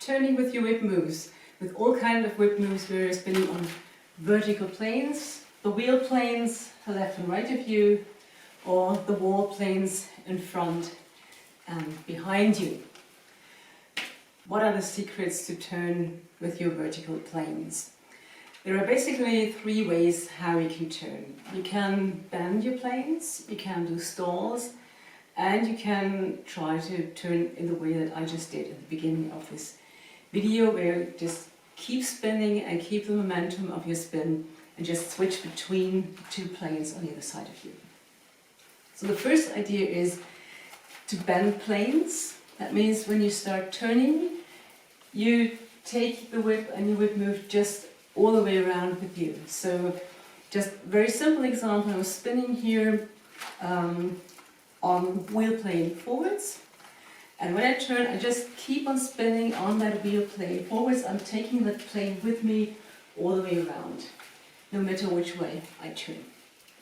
turning with your whip moves, with all kinds of whip moves where you're spinning on vertical planes, the wheel planes left and right of you, or the wall planes in front and behind you. What are the secrets to turn with your vertical planes? There are basically three ways how you can turn. You can bend your planes, you can do stalls, and you can try to turn in the way that I just did at the beginning of this video, where you just keep spinning and keep the momentum of your spin and just switch between two planes on either side of you. So the first idea is to bend planes. That means when you start turning, you take the whip and your whip move just all the way around with you. So just very simple example, I'm spinning here on wheel plane forwards, and when I turn I just keep on spinning on that wheel plane forwards. I'm taking that plane with me all the way around, no matter which way I turn.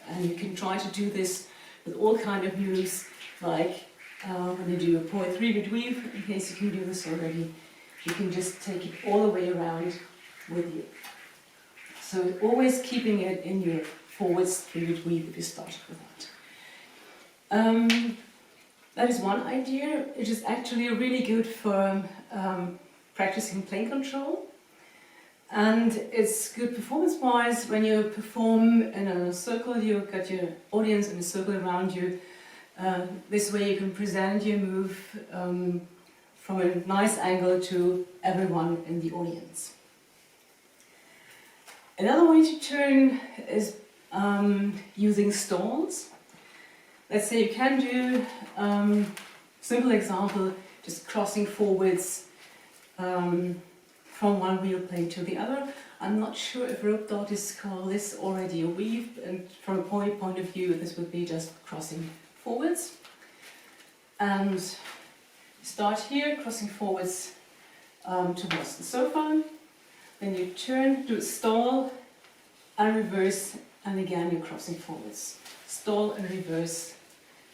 And you can try to do this with all kind of moves, like when you do a .3 BitWhip, in case you can do this already, you can just take it all the way around with you. So always keeping it in your forwards 3 BitWhip if you started with that. That is one idea. It is actually really good for practicing plane control. And it's good performance-wise when you perform in a circle. You've got your audience in a circle around you. This way you can present your move from a nice angle to everyone in the audience. Another way to turn is using stalls. Let's say you can do, simple example, just crossing forwards from one wheel plane to the other. I'm not sure if rope artists call this already a weave, and from a point of view this would be just crossing forwards. And start here, crossing forwards towards the sofa. Then you turn, do a stall and reverse, and again you're crossing forwards. Stall and reverse,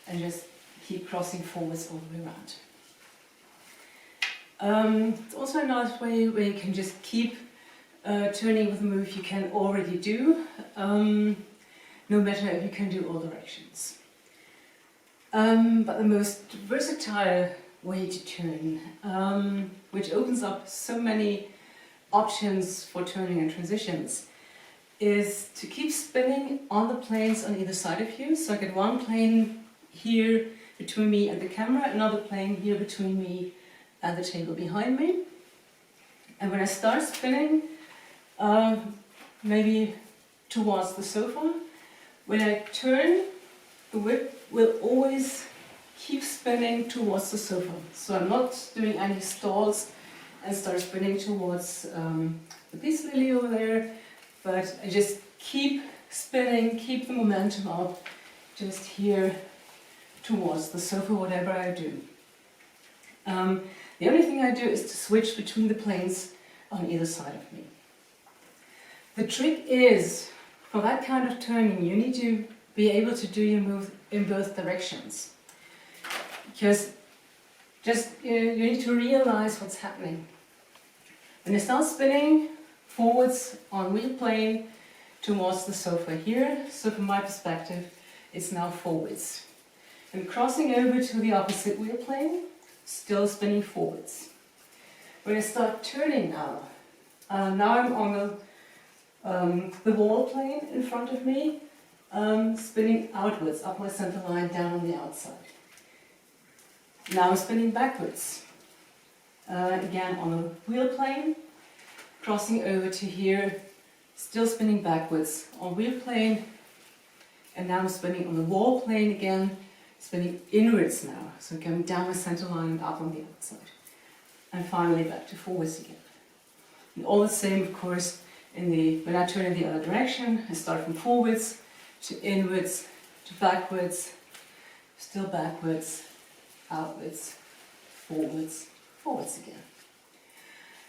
and just keep crossing forwards all the way around. It's also a nice way where you can just keep turning with a move you can already do, no matter if you can do all directions. But the most versatile way to turn, which opens up so many options for turning and transitions, is to keep spinning on the planes on either side of you. So I get one plane here between me and the camera, another plane here between me and the table behind me. And when I start spinning, maybe towards the sofa, when I turn, the whip will always keep spinning towards the sofa. So I'm not doing any stalls and start spinning towards the peace lily over there, but I just keep spinning, keep the momentum up, just here towards the sofa, whatever I do. The only thing I do is to switch between the planes on either side of me. The trick is, for that kind of turning, you need to be able to do your move in both directions. Because you need to realize what's happening. When you start spinning forwards on wheel plane towards the sofa here, so from my perspective, it's now forwards. And crossing over to the opposite wheel plane, still spinning forwards. When I start turning now, now I'm on the wall plane in front of me, spinning outwards, up my center line, down on the outside. Now I'm spinning backwards, again on the wheel plane, crossing over to here, still spinning backwards on wheel plane, and now I'm spinning on the wall plane again, spinning inwards now, so going down the center line and up on the outside. And finally back to forwards again. And all the same, of course, when I turn in the other direction, I start from forwards to inwards to backwards, still backwards, outwards, forwards, forwards again.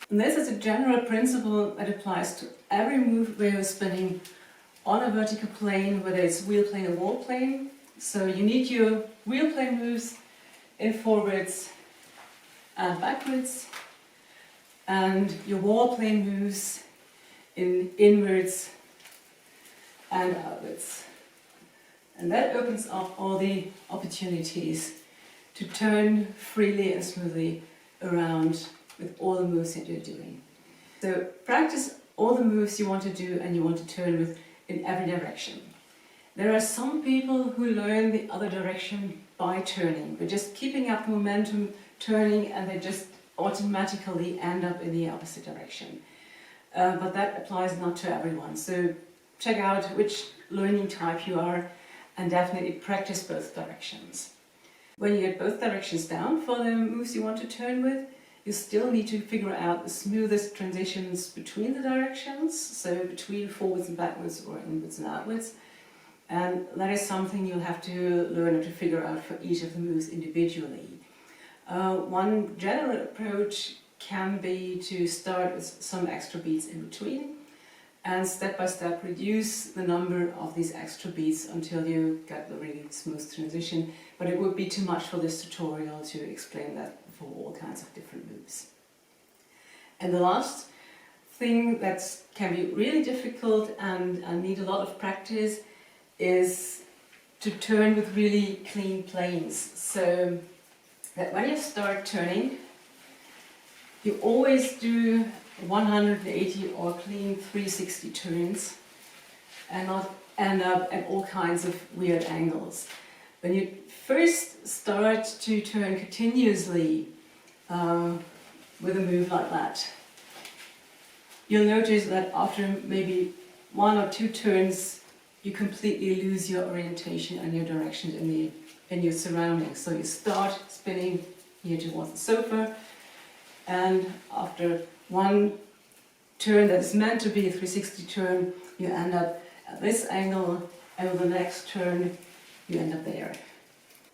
And this is a general principle that applies to every move where you're spinning on a vertical plane, whether it's wheel plane or wall plane. So you need your wheel plane moves in forwards and backwards, and your wall plane moves in inwards and outwards. And that opens up all the opportunities to turn freely and smoothly around with all the moves that you're doing. So practice all the moves you want to do and you want to turn with in every direction. There are some people who learn the other direction by turning. They're just keeping up momentum, turning, and they just automatically end up in the opposite direction. But that applies not to everyone. So check out which learning type you are and definitely practice both directions. When you get both directions down for the moves you want to turn with, you still need to figure out the smoothest transitions between the directions, so between forwards and backwards or inwards and outwards. And that is something you'll have to learn to figure out for each of the moves individually. One general approach can be to start with some extra beats in between and step by step reduce the number of these extra beats until you get the really smooth transition. But it would be too much for this tutorial to explain that for all kinds of different moves. And the last thing that can be really difficult and need a lot of practice is to turn with really clean planes. So that when you start turning, you always do 180 or clean 360 turns and not end up at all kinds of weird angles. When you first start to turn continuously with a move like that, you'll notice that after maybe 1 or 2 turns you completely lose your orientation and your direction in your surroundings. So you start spinning here towards the sofa, and after 1 turn that is meant to be a 360 turn, you end up at this angle, and with the next turn you end up there.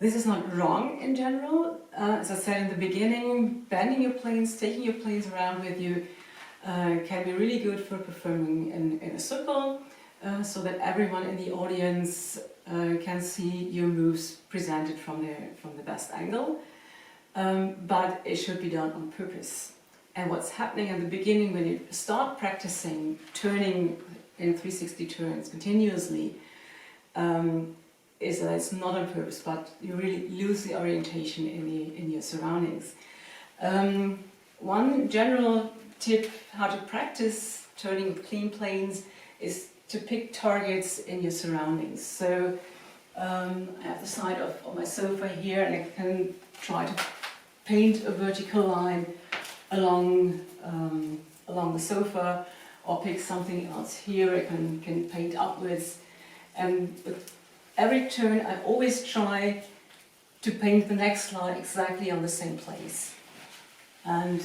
This is not wrong in general. As I said in the beginning, bending your planes, taking your planes around with you can be really good for performing in a circle, so that everyone in the audience can see your moves presented from the best angle. But it should be done on purpose. And what's happening in the beginning when you start practicing turning in 360 turns continuously is that it's not on purpose, but you really lose the orientation in your surroundings. One general tip how to practice turning with clean planes is to pick targets in your surroundings. So I have the side of my sofa here, and I can try to paint a vertical line along the sofa, or pick something else here. I can paint upwards, and with every turn I always try to paint the next line exactly on the same place, and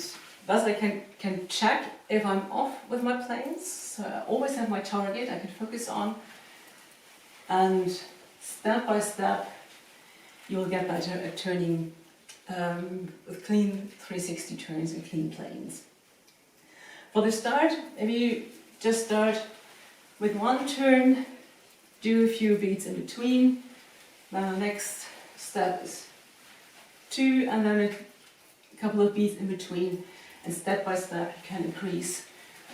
thus I can check if I'm off with my planes. So I always have my target I can focus on, and step by step you'll get better at turning with clean 360 turns and clean planes. For the start, maybe you just start with 1 turn, do a few beats in between, then the next step is 2, and then a couple of beats in between, and step by step you can increase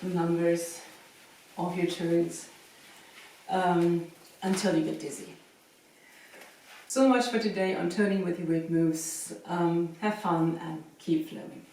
the numbers of your turns until you get dizzy. So much for today on turning with your whip moves. Have fun and keep flowing.